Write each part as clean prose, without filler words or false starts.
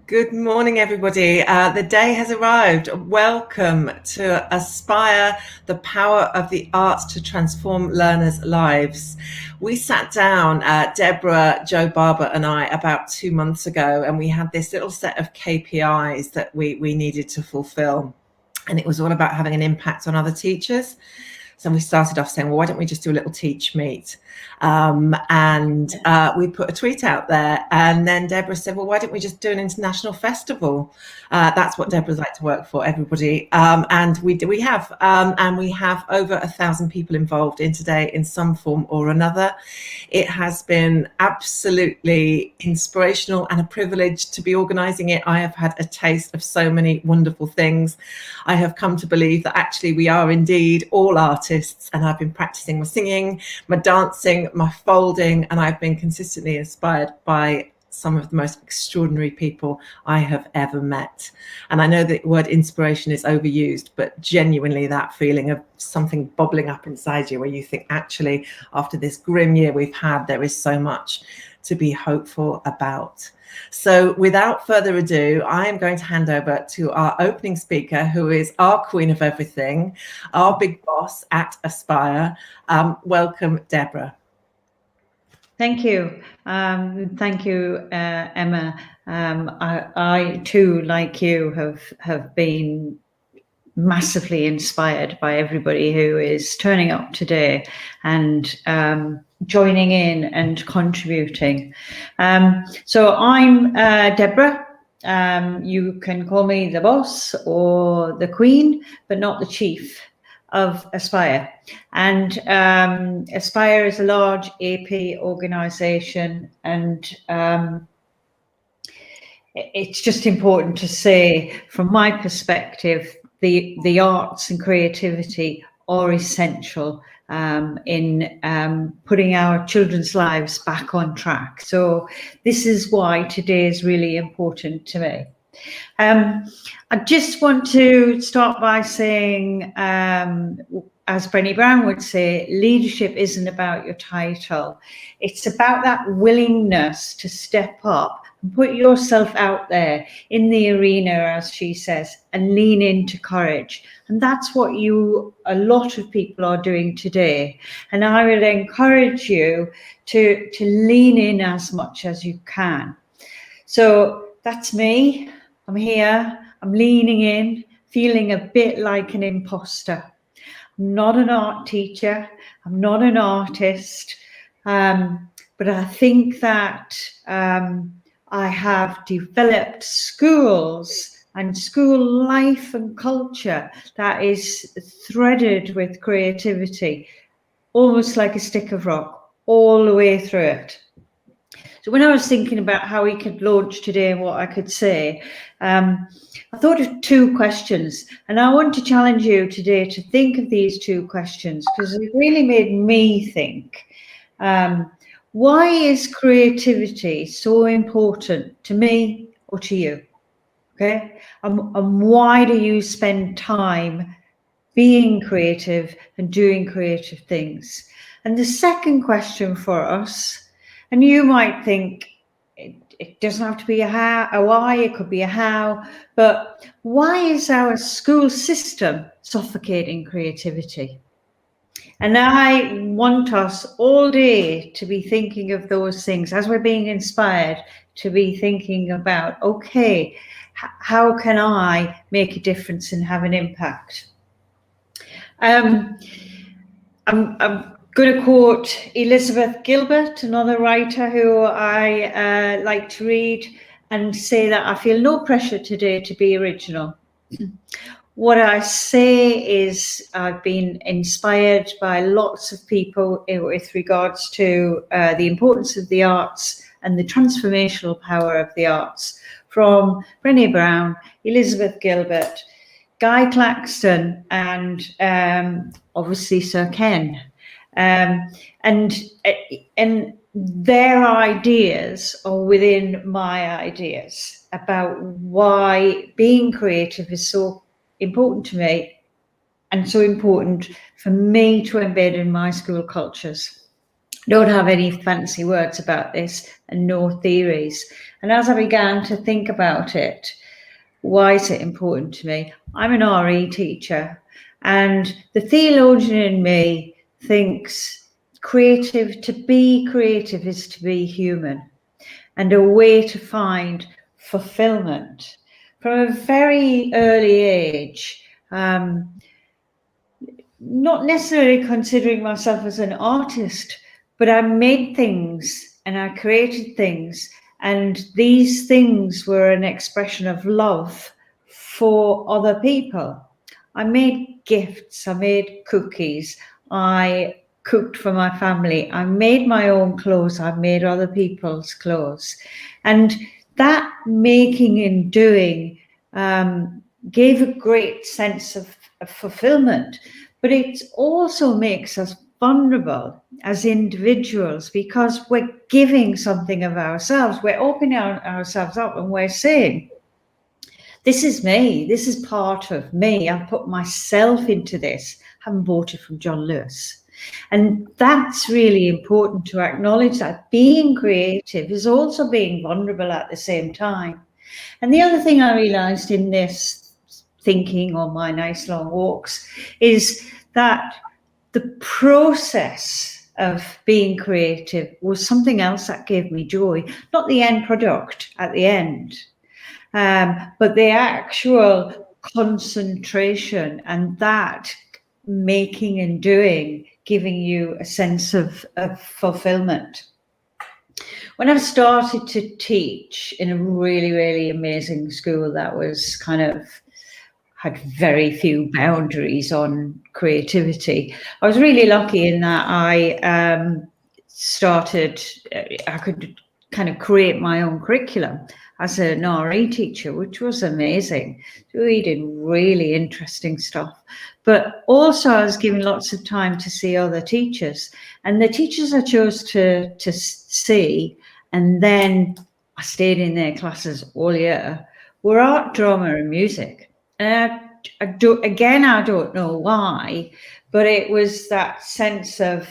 Good morning, everybody. The day has arrived. Welcome to Aspire, the power of the arts to transform learners' lives. We sat down, Deborah, Joe Barber and I, about 2 months ago, and we had this little set of KPIs that we needed to fulfill. And it was all about having an impact on other teachers. So we started off saying, well, why don't we just do a little teach meet? We put a tweet out there, and then Deborah said, well, why don't we just do an international festival? That's what Deborah's like to work for, everybody. And we have over 1,000 people involved in today in some form or another. It has been absolutely inspirational and a privilege to be organising it. I have had a taste of so many wonderful things. I have come to believe that actually we are indeed all artists, and I've been practicing my singing, my dancing, my folding, and I've been consistently inspired by some of the most extraordinary people I have ever met. And I know the word inspiration is overused, but genuinely that feeling of something bubbling up inside you where you think, actually, after this grim year we've had, there is so much to be hopeful about. So without further ado, I am going to hand over to our opening speaker, who is our queen of everything, our big boss at Aspire. Welcome, Deborah. Thank you. Thank you, Emma. I too, like you, have been massively inspired by everybody who is turning up today and joining in and contributing. So I'm Deborah. You can call me the boss or the queen, but not the chief of Aspire. And Aspire is a large AP organisation, and it's just important to say, from my perspective, the arts and creativity are essential in putting our children's lives back on track. So this is why today is really important to me. I just want to start by saying, as Brené Brown would say, leadership isn't about your title. It's about that willingness to step up and put yourself out there in the arena, as she says, and lean into courage. And that's what a lot of people are doing today. And I would encourage you to lean in as much as you can. So that's me. I'm here, I'm leaning in, feeling a bit like an imposter. I'm not an art teacher, I'm not an artist, but I think that I have developed schools and school life and culture that is threaded with creativity, almost like a stick of rock, all the way through it. So when I was thinking about how we could launch today and what I could say, I thought of two questions, and I want to challenge you today to think of these two questions because it really made me think. Why is creativity so important to me or to you? Okay, and why do you spend time being creative and doing creative things? And the second question for us, and you might think it doesn't have to be a why, it could be a how, but why is our school system suffocating creativity? And I want us all day to be thinking of those things as we're being inspired, to be thinking about, okay, how can I make a difference and have an impact? I'm going to quote Elizabeth Gilbert, another writer who I like to read, and say that I feel no pressure today to be original. What I say is I've been inspired by lots of people with regards to the importance of the arts and the transformational power of the arts, from Brené Brown, Elizabeth Gilbert, Guy Claxton, and obviously Sir Ken. And their ideas are within my ideas about why being creative is so important to me and so important for me to embed in my school cultures. Don't have any fancy words about this and no theories. And as I began to think about it, why is it important to me? I'm an RE teacher, and the theologian in me thinks to be creative is to be human, and a way to find fulfillment. From a very early age, not necessarily considering myself as an artist, but I made things and I created things, and these things were an expression of love for other people. I made gifts, I made cookies, I cooked for my family, I made my own clothes, I made other people's clothes. And that making and doing gave a great sense of fulfillment. But it also makes us vulnerable as individuals, because we're giving something of ourselves. We're opening ourselves up and we're saying, this is me, this is part of me. I've put myself into this. I haven't bought it from John Lewis. And that's really important to acknowledge, that being creative is also being vulnerable at the same time. And the other thing I realized in this thinking on my nice long walks is that the process of being creative was something else that gave me joy, not the end product at the end, but the actual concentration and that making and doing, giving you a sense of fulfillment. When I started to teach in a really, really amazing school that was kind of had very few boundaries on creativity, I was really lucky in that I could kind of create my own curriculum as an RE teacher, which was amazing. We did really interesting stuff. But also I was given lots of time to see other teachers. And the teachers I chose to see, and then I stayed in their classes all year, were art, drama and music. And I don't know why, but it was that sense of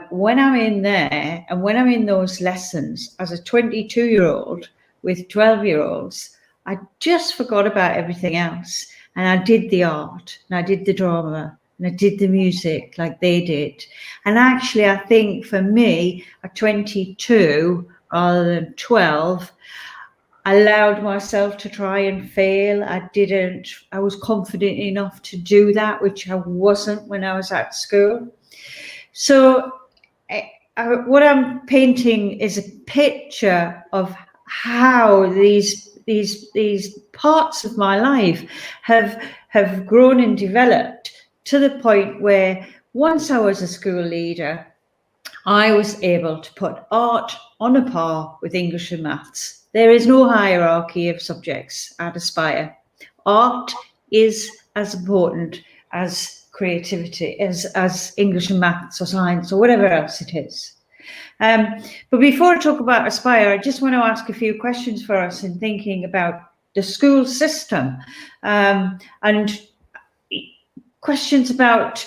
when I'm in there and when I'm in those lessons as a 22-year-old with 12-year-olds, I just forgot about everything else. And I did the art and I did the drama and I did the music like they did. And actually, I think for me, at 22 rather than 12, I allowed myself to try and fail. I was confident enough to do that, which I wasn't when I was at school. So what I'm painting is a picture of how these parts of my life have grown and developed to the point where once I was a school leader, I was able to put art on a par with English and maths. There is no hierarchy of subjects at Aspire. Art is as important as creativity, as English and maths or science or whatever else it is. But before I talk about Aspire, I just want to ask a few questions for us in thinking about the school system, and questions about,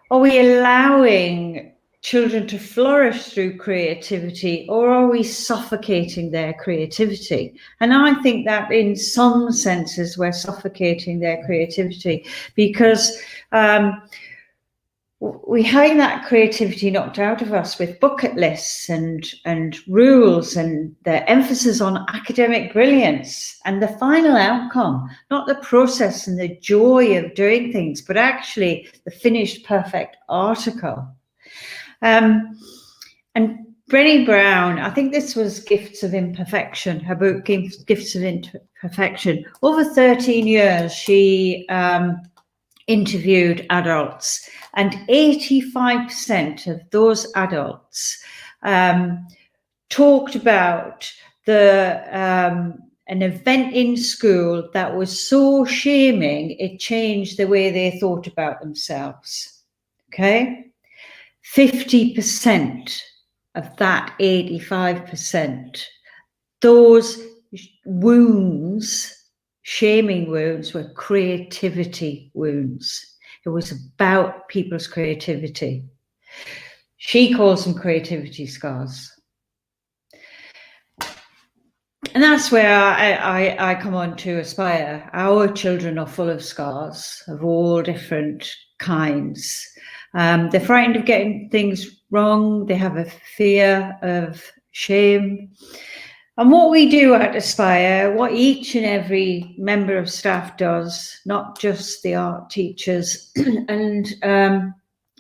are we allowing children to flourish through creativity, or are we suffocating their creativity? And I think that in some senses we're suffocating their creativity, because we have that creativity knocked out of us with bucket lists and rules and the emphasis on academic brilliance and the final outcome, not the process and the joy of doing things, but actually the finished perfect article. And Brené Brown, I think this was Gifts of Imperfection, her book Gifts of Imperfection. Over 13 years, she interviewed adults, and 85% of those adults talked about an event in school that was so shaming it changed the way they thought about themselves. Okay? 50% of that 85%, those wounds, shaming wounds, were creativity wounds. It was about people's creativity. She calls them creativity scars. And that's where I come on to Aspire. Our children are full of scars of all different kinds. They're frightened of getting things wrong. They have a fear of shame. And what we do at Aspire, what each and every member of staff does, not just the art teachers, and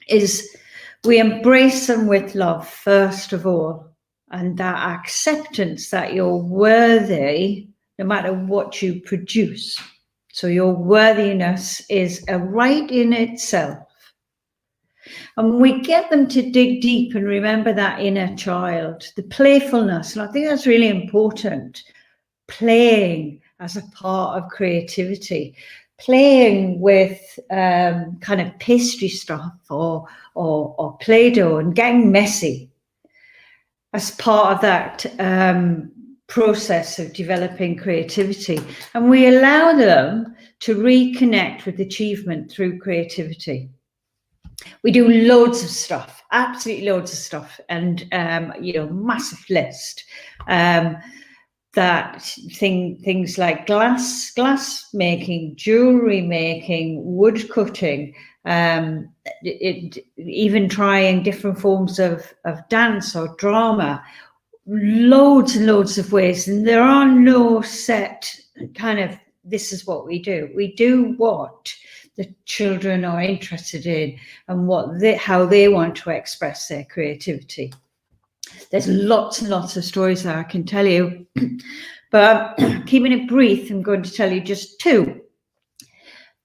is we embrace them with love, first of all. And that acceptance that you're worthy, no matter what you produce. So your worthiness is a right in itself. And we get them to dig deep and remember that inner child, the playfulness. And I think that's really important. Playing as a part of creativity, playing with kind of pastry stuff or Play-Doh and getting messy as part of that process of developing creativity. And we allow them to reconnect with achievement through creativity. We do loads of stuff, absolutely loads of stuff, and massive list. Things like glass making, jewelry making, wood cutting, even trying different forms of dance or drama, loads and loads of ways. And there are no set kind of, this is what we do. We do what the children are interested in and how they want to express their creativity. There's lots and lots of stories that I can tell you, but keeping it brief, I'm going to tell you just two.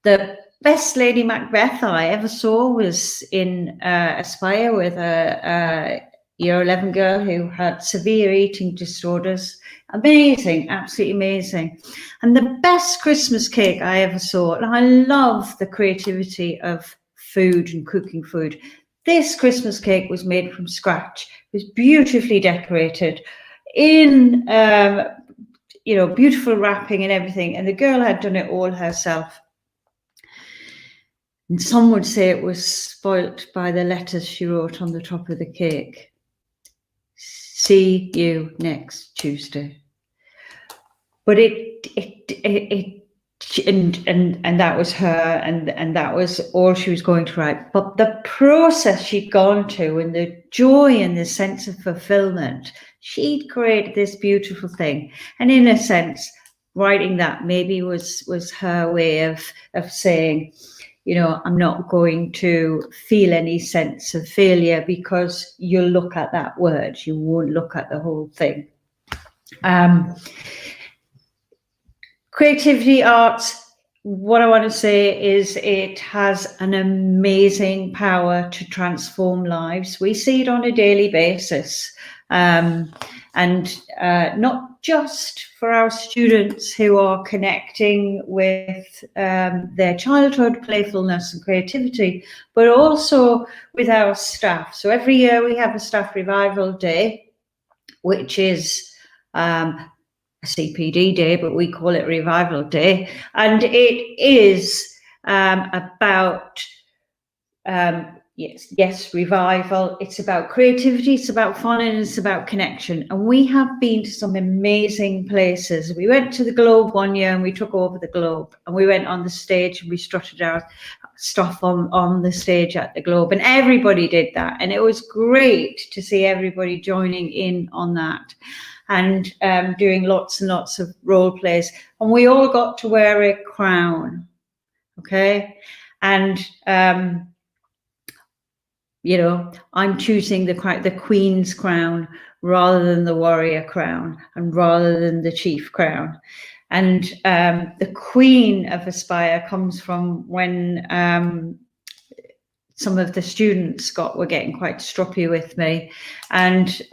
The best Lady Macbeth I ever saw was in Aspire with a year 11 girl who had severe eating disorders. Amazing, absolutely amazing. And the best Christmas cake I ever saw, and I love the creativity of food and cooking food. This Christmas cake was made from scratch. It was beautifully decorated in, beautiful wrapping and everything. And the girl had done it all herself. And some would say it was spoilt by the letters she wrote on the top of the cake. See you next Tuesday. But and that was her, and that was all she was going to write. But the process she'd gone to, and the joy and the sense of fulfillment, she'd created this beautiful thing. And in a sense, writing that maybe was her way of saying, I'm not going to feel any sense of failure because you'll look at that word, you won't look at the whole thing. Creativity arts, what I want to say is it has an amazing power to transform lives. We see it on a daily basis, and not just for our students who are connecting with their childhood playfulness and creativity, but also with our staff. So every year we have a staff revival day, which is CPD day, but we call it Revival Day, and it is about revival. It's about creativity, it's about fun, and it's about connection. And we have been to some amazing places. We went to the Globe one year and we took over the Globe, and we went on the stage and we strutted our stuff on the stage at the Globe, and everybody did that, and it was great to see everybody joining in on that. And doing lots and lots of role plays, and we all got to wear a crown, okay? And I'm choosing the Queen's crown rather than the warrior crown, and rather than the chief crown. And the Queen of Aspire comes from when some of the students were getting quite stroppy with me, and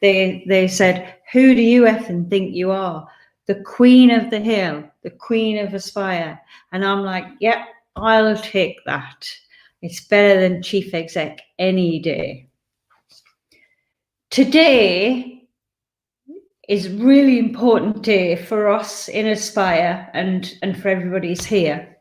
they said, "Who do you effing think you are? The Queen of the Hill, the Queen of Aspire." And I'm like, yep, I'll take that. It's better than chief exec any day. Today is a really important day for us in Aspire and for everybody who's here.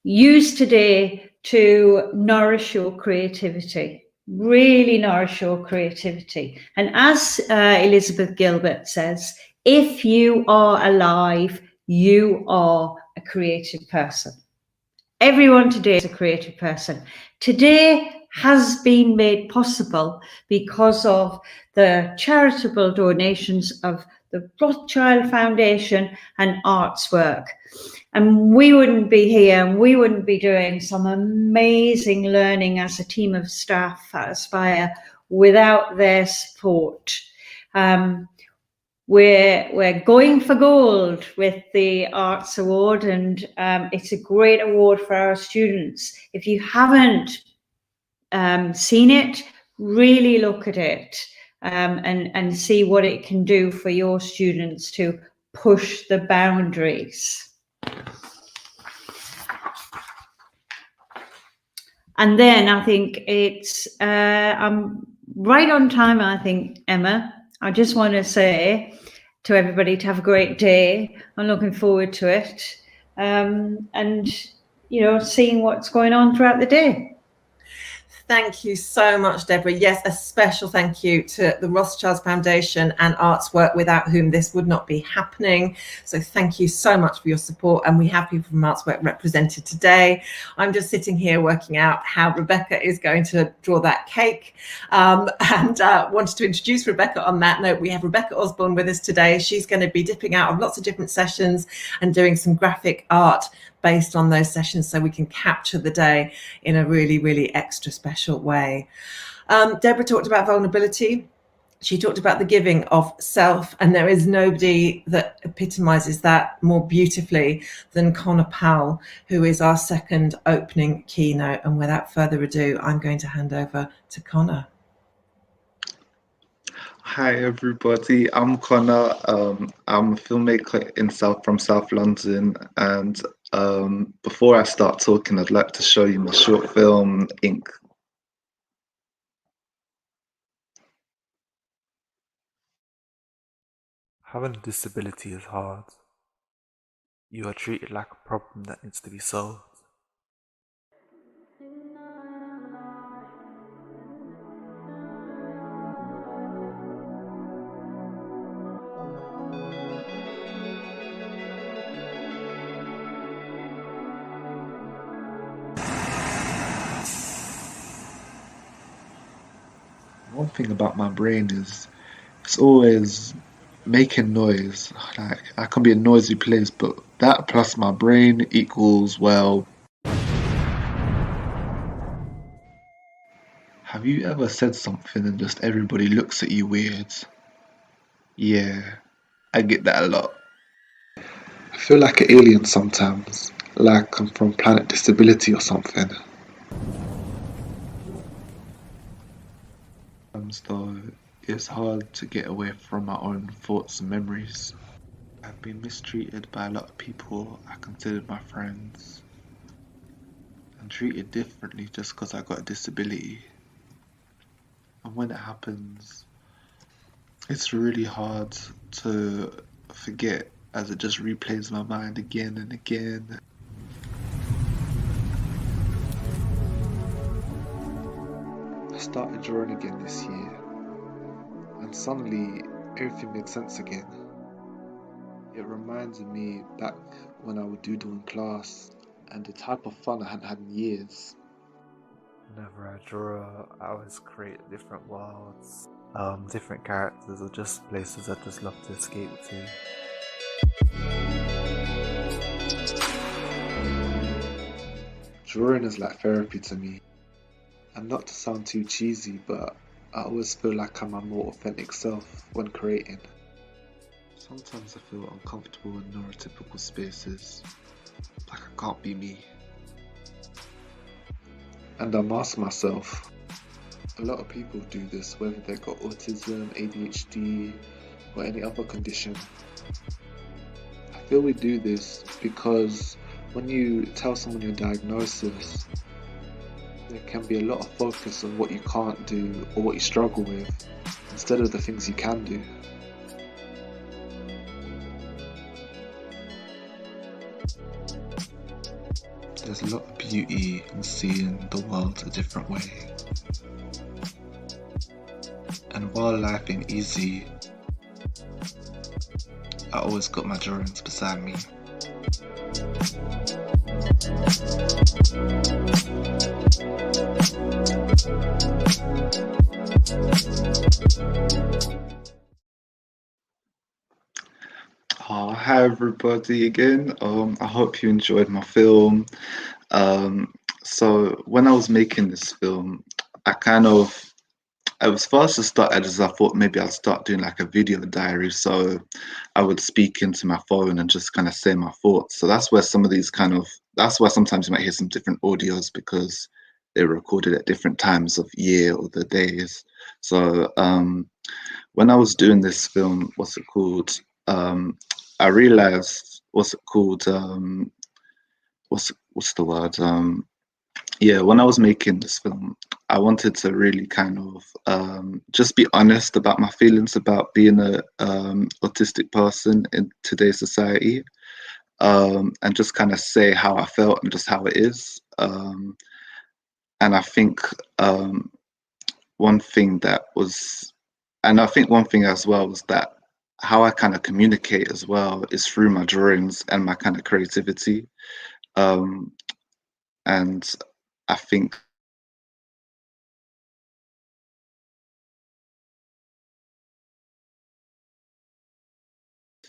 Use today to nourish your creativity. really nourish your creativity. And as Elizabeth Gilbert says, if you are alive, you are a creative person. Everyone today is a creative person. Today has been made possible because of the charitable donations of the Rothschild Foundation and Artswork. And we wouldn't be here and we wouldn't be doing some amazing learning as a team of staff at Aspire without their support. We're going for gold with the Arts Award, and it's a great award for our students. If you haven't seen it, really look at it and see what it can do for your students to push the boundaries. And then I think it's I'm right on time, I think, Emma. I just want to say to everybody to have a great day. I'm looking forward to it. And, seeing what's going on throughout the day. Thank you so much, Deborah. Yes, a special thank you to the Rothschilds Foundation and Artswork, without whom this would not be happening. So thank you so much for your support. And we have people from Artswork represented today. I'm just sitting here working out how Rebecca is going to draw that cake. And wanted to introduce Rebecca on that note. We have Rebecca Osborne with us today. She's going to be dipping out of lots of different sessions and doing some graphic art based on those sessions, so we can capture the day in a really, really extra special way. Deborah talked about vulnerability. She talked about the giving of self, and there is nobody that epitomizes that more beautifully than Connor Powell, who is our second opening keynote. And without further ado, I'm going to hand over to Connor. Hi everybody, I'm Connor. I'm a filmmaker from South London, and before I start talking, I'd like to show you my short film, Ink. Having a disability is hard. You are treated like a problem that needs to be solved. One thing about my brain is it's always making noise. Like, I can be a noisy place, but that plus my brain equals, well, have you ever said something and just everybody looks at you weird? Yeah, I get that a lot. I feel like an alien sometimes, like I'm from Planet Disability or something. Though it's hard to get away from my own thoughts and memories. I've been mistreated by a lot of people I considered my friends, and treated differently just because I got a disability. And when it happens, it's really hard to forget, as it just replays my mind again and again. I started drawing again this year, and suddenly everything made sense again. It reminded me back when I would doodle in class, and the type of fun I hadn't had in years. Whenever I draw, I always create different worlds, different characters, or just places I just love to escape to. Drawing is like therapy to me. And not to sound too cheesy, but I always feel like I'm my more authentic self when creating. Sometimes I feel uncomfortable in neurotypical spaces, like I can't be me. And I mask myself. A lot of people do this, whether they've got autism, ADHD, or any other condition. I feel we do this because when you tell someone your diagnosis, there can be a lot of focus on what you can't do or what you struggle with, instead of the things you can do. There's a lot of beauty in seeing the world a different way. And while life ain't easy, I always got my drawings beside me. Oh, hi everybody again. I hope you enjoyed my film. So when I was making this film, I was first to start as I thought maybe I'd start doing like a video diary. So I would speak into my phone and just kind of say my thoughts. So that's where that's why sometimes you might hear some different audios because they're recorded at different times of year or the days. So when I was doing this film, what's it called? I realized what's it called? What's the word? Yeah, when I was making this film, I wanted to really kind of just be honest about my feelings about being a autistic person in today's society, and just kind of say how I felt and just how it is. And I think one thing that was, and I think one thing as well was that how I kind of communicate as well is through my drawings and my kind of creativity. And I think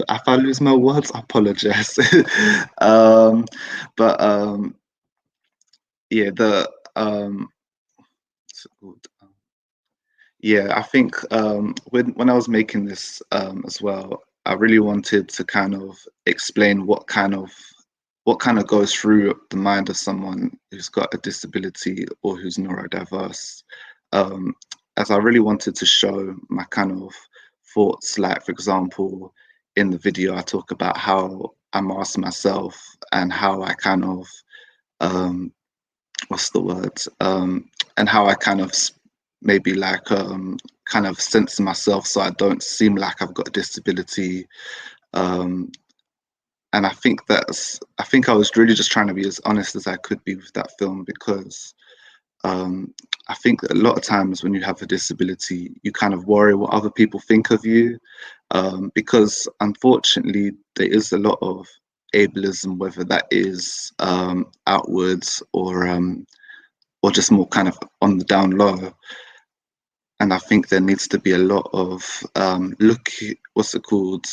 if I lose my words, I apologize. um, but yeah, the what's it called? Yeah, I think when I was making this as well, I really wanted to kind of explain what kind of goes through the mind of someone who's got a disability or who's neurodiverse. Um, as I really wanted to show my kind of thoughts, like for example, in the video, I talk about how I mask myself and how I kind of um, what's the word? And how I kind of maybe like kind of censor myself so I don't seem like I've got a disability. Um, and I think I was really just trying to be as honest as I could be with that film because I think that a lot of times when you have a disability, you kind of worry what other people think of you, because unfortunately there is a lot of ableism, whether that is outwards or just more kind of on the down low. And I think there needs to be a lot of what's it called?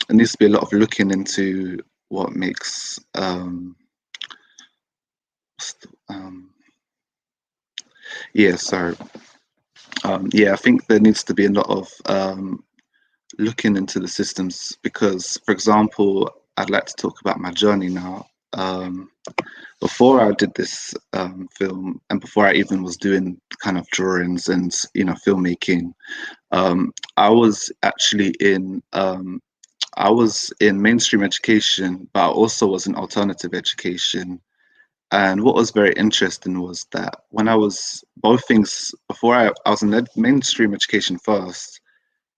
There needs to be a lot of looking into what makes what's the- yeah, sorry. Yeah, I think there needs to be a lot of looking into the systems because, for example, I'd like to talk about my journey now. Before I did this film, and before I even was doing kind of drawings and filmmaking, I was actually I was in mainstream education, but I also was in alternative education. And what was very interesting was that when I was both things before I was in mainstream education first.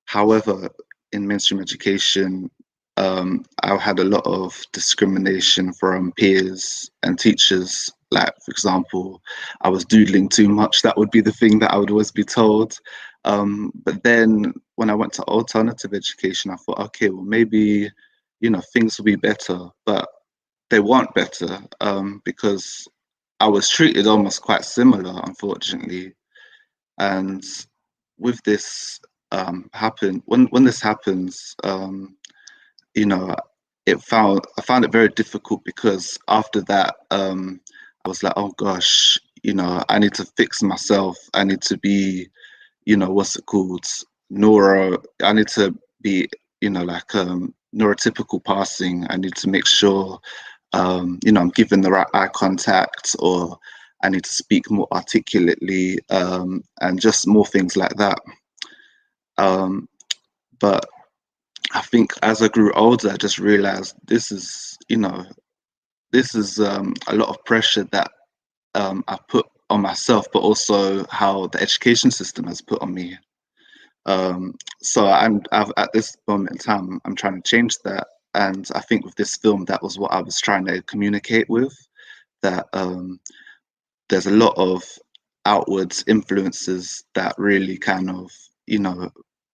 However, in mainstream education, I had a lot of discrimination from peers and teachers. Like, for example, I was doodling too much. That would be the thing that I would always be told. But then when I went to alternative education, I thought, okay, well, maybe, things will be better. But they weren't better because I was treated almost quite similar, unfortunately. And with this happen when this happens, you know, I found it very difficult because after that, I was like, oh gosh, I need to fix myself. I need to be, what's it called, I need to be, like neurotypical passing. I need to make sure I'm giving the right eye contact, or I need to speak more articulately, and just more things like that. But I think as I grew older, I just realized this is a lot of pressure that I put on myself, but also how the education system has put on me. So at this moment in time, I'm trying to change that. And I think with this film, that was what I was trying to communicate with, that there's a lot of outwards influences that really kind of, you know,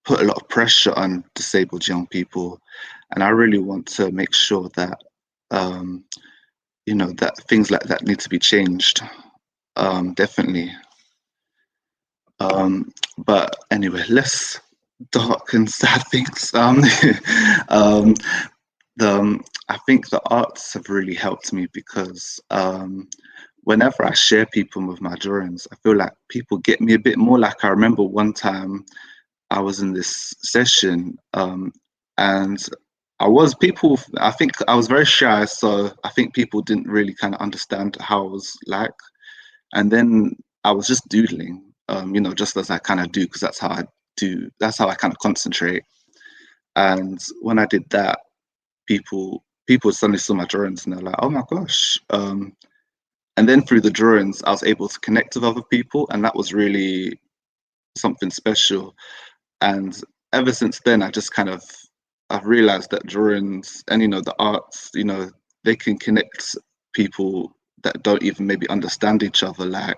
put a lot of pressure on disabled young people. And I really want to make sure that, you know, that things like that need to be changed, definitely. But anyway, less dark and sad things. Um, I think the arts have really helped me because whenever I share people with my drawings, I feel like people get me a bit more. Like I remember one time I was in this session, and I think I was very shy, so I think people didn't really kind of understand how I was like. And then I was just doodling, you know, just as I kind of do, because that's how I kind of concentrate. And when I did that, people suddenly saw my drawings and they're like, oh my gosh. And then through the drawings, I was able to connect with other people, and that was really something special. And ever since then, I've realized that drawings and, you know, the arts, you know, they can connect people that don't even maybe understand each other. Like,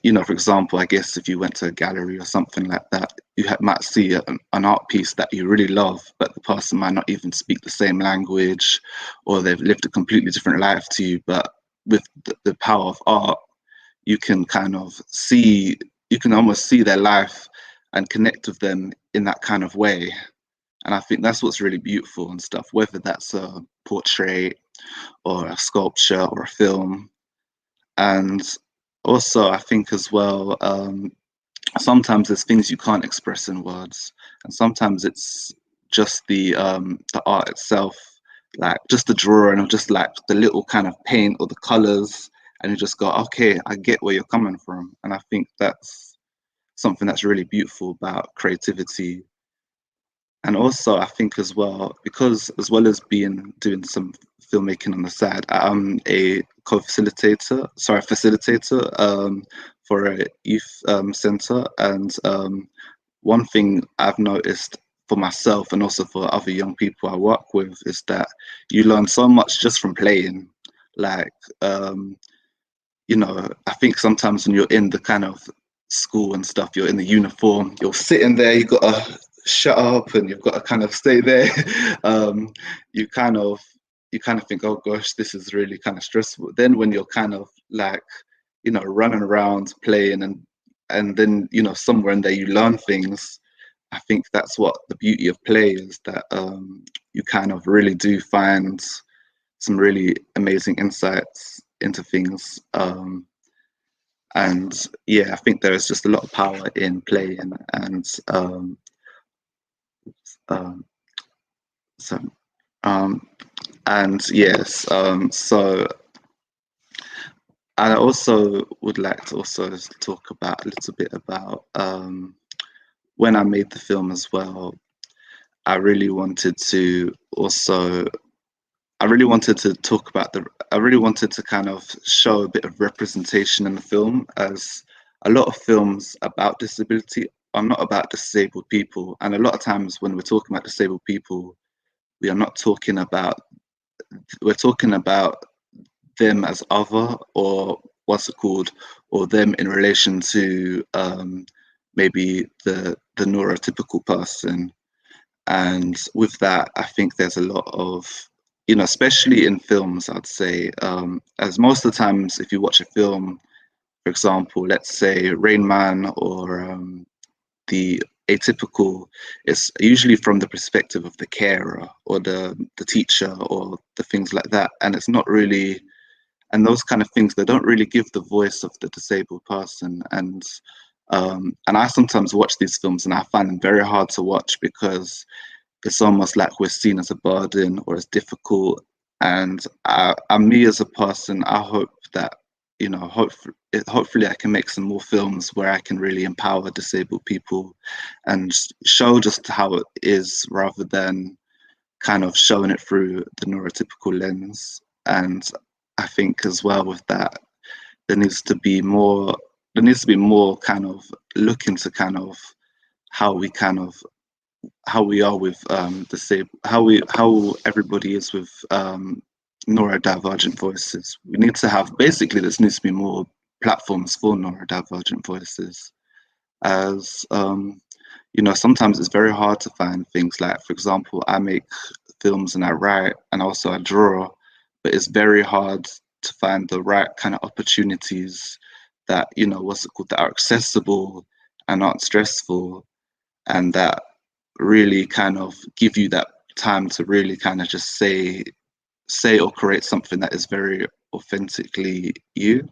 you know, for example, I guess if you went to a gallery or something like that, might see an art piece that you really love, but the person might not even speak the same language, or they've lived a completely different life to you. But with the power of art, you can kind of see, you can almost see their life and connect with them in that kind of way. And I think that's what's really beautiful and stuff, whether that's a portrait or a sculpture or a film. And also, I think as well, sometimes there's things you can't express in words, and sometimes it's just the art itself, like just the drawing or just like the little kind of paint or the colors, and you just go, okay, I get where you're coming from. And I think that's something that's really beautiful about creativity. And also, I think as well, because as well as doing some filmmaking on the side, I'm a facilitator for a youth center. And one thing I've noticed for myself and also for other young people I work with is that you learn so much just from playing. Like, you know, I think sometimes when you're in the kind of school and stuff, you're in the uniform, you're sitting there, you gotta shut up and you've got to kind of stay there. um, you kind of think, oh gosh, this is really kind of stressful. Then when you're kind of like, you know, running around playing and then, you know, somewhere in there you learn things. I think that's what the beauty of play is, that you kind of really do find some really amazing insights into things. And yeah, I think there is just a lot of power in play, and um, so and yes, so I also would like to also talk about a little bit about when I made the film as well. I really wanted to also I really wanted to talk about I really wanted to kind of show a bit of representation in the film, as a lot of films about disability are not about disabled people. And a lot of times when we're talking about disabled people, we are not talking about, we're talking about them as other, or what's it called, or them in relation to maybe the neurotypical person. And with that, I think there's a lot of, you know, especially in films, I'd say, as most of the times, if you watch a film, for example, let's say Rain Man or The Atypical, it's usually from the perspective of the carer or the teacher or the things like that. And it's not really, and those kind of things, they don't really give the voice of the disabled person. And I sometimes watch these films and I find them very hard to watch because it's almost like we're seen as a burden or as difficult. And me as a person, I hope that, you know, hopefully I can make some more films where I can really empower disabled people and show just how it is, rather than kind of showing it through the neurotypical lens. And I think as well with that, there needs to be more kind of look into kind of how we kind of how we are with disabled, how everybody is with neurodivergent voices. We need to have, basically, there needs to be more platforms for neurodivergent voices. As sometimes it's very hard to find things like, for example, I make films and I write and also I draw, but it's very hard to find the right kind of opportunities that, that are accessible and aren't stressful, and that really kind of give you that time to really kind of just say or create something that is very authentically you.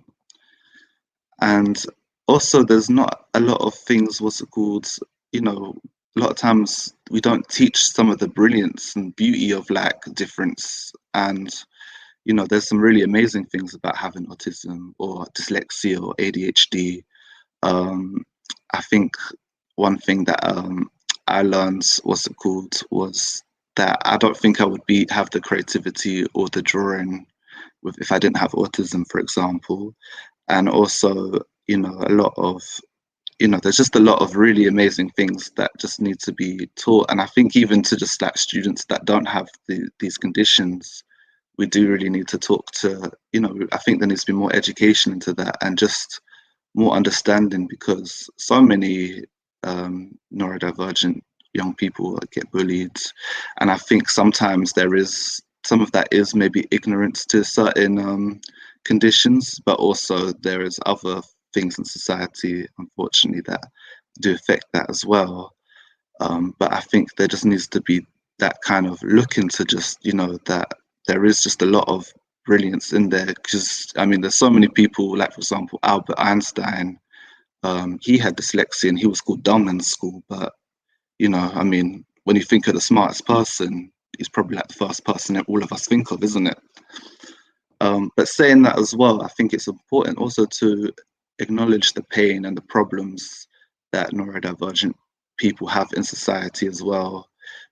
And also there's not a lot of things, a lot of times we don't teach some of the brilliance and beauty of like difference. And there's some really amazing things about having autism or dyslexia or ADHD. I think one thing that I learned was that I don't think I would have the creativity or the drawing if I didn't have autism, for example. And also, a lot of there's just a lot of really amazing things that just need to be taught. And I think even to just like students that don't have these conditions, we do really need to talk to, I think there needs to be more education into that and just more understanding, because so many neurodivergent young people get bullied. And I think sometimes some of that is maybe ignorance to certain conditions, but also there is other things in society, unfortunately, that do affect that as well. But I think there just needs to be that kind of look into just, that there is just a lot of brilliance in there. Because, I mean, there's so many people, like, for example, Albert Einstein, he had dyslexia and he was called dumb in school. But, I mean, when you think of the smartest person, he's probably like the first person that all of us think of, isn't it? But saying that as well, I think it's important also to acknowledge the pain and the problems that neurodivergent people have in society as well,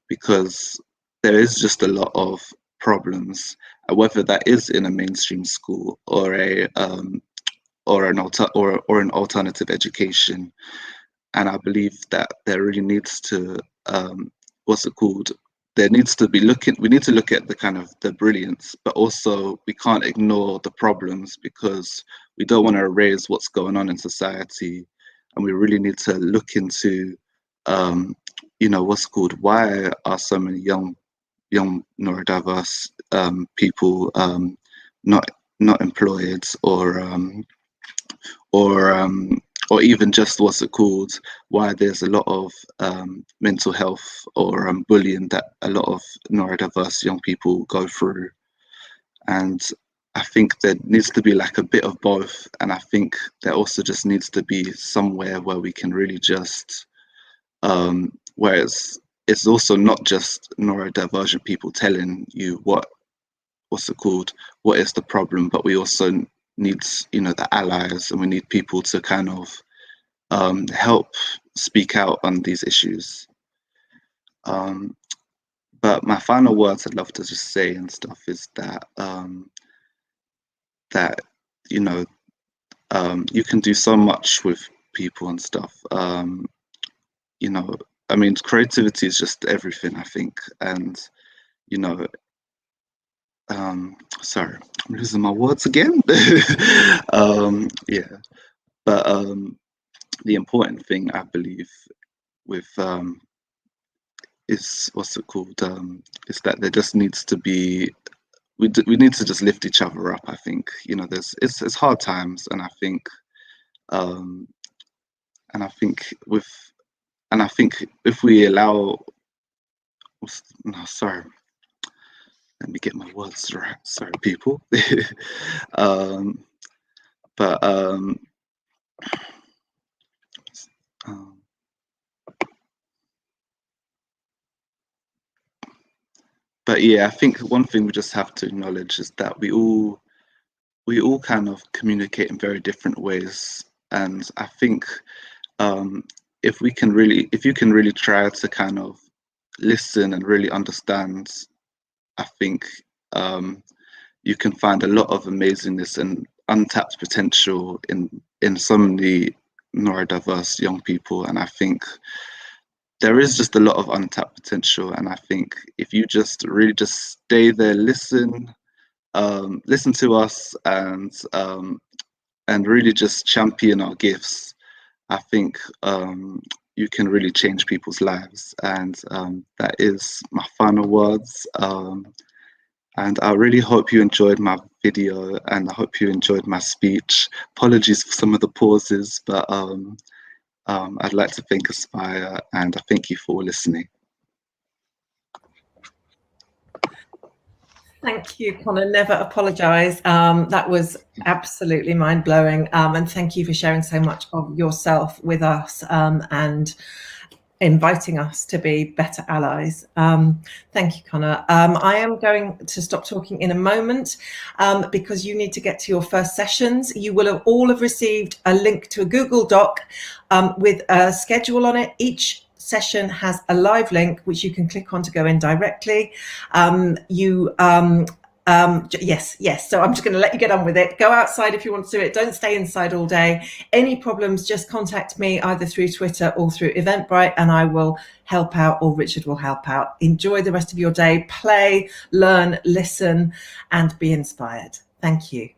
because there is just a lot of problems, whether that is in a mainstream school or an alternative education. And I believe that there really needs to we need to look at the kind of the brilliance, but also we can't ignore the problems, because we don't want to erase what's going on in society. And we really need to look into why are so many young neurodiverse people not employed, or even just why there's a lot of mental health or bullying that a lot of neurodiverse young people go through. And I think there needs to be like a bit of both. And I think there also just needs to be somewhere where we can really just, where it's also not just neurodivergent people telling you what is the problem, but we also need, the allies, and we need people to kind of help speak out on these issues. But my final words I'd love to just say and stuff is that you can do so much with people and stuff. I mean, creativity is just everything, I think. And sorry, I'm losing my words again. Yeah, but the important thing, I believe, with is is that there just needs to be, we need to just lift each other up. I think it's hard times, and I think if we allow, no, sorry, let me get my words right. Sorry, people. But yeah, I think one thing we just have to acknowledge is that we all kind of communicate in very different ways. And I think if you can really try to kind of listen and really understand, I think you can find a lot of amazingness and untapped potential in so many neurodiverse young people. And I think there is just a lot of untapped potential. And I think if you just really just stay there, listen to us, and and really just champion our gifts, I think you can really change people's lives. And that is my final words. And I really hope you enjoyed my video, and I hope you enjoyed my speech. Apologies for some of the pauses, but I'd like to thank Aspire, and I thank you for listening. Thank you, Connor. Never apologise. That was absolutely mind-blowing. And thank you for sharing so much of yourself with us and inviting us to be better allies. Thank you, Connor. I am going to stop talking in a moment because you need to get to your first sessions. You will have all have received a link to a Google Doc with a schedule on it. Each session has a live link which you can click on to go in directly. Yes. So I'm just going to let you get on with it. Go outside if you want to do it. Don't stay inside all day. Any problems, just contact me either through Twitter or through Eventbrite, and I will help out, or Richard will help out. Enjoy the rest of your day. Play, learn, listen, and be inspired. Thank you.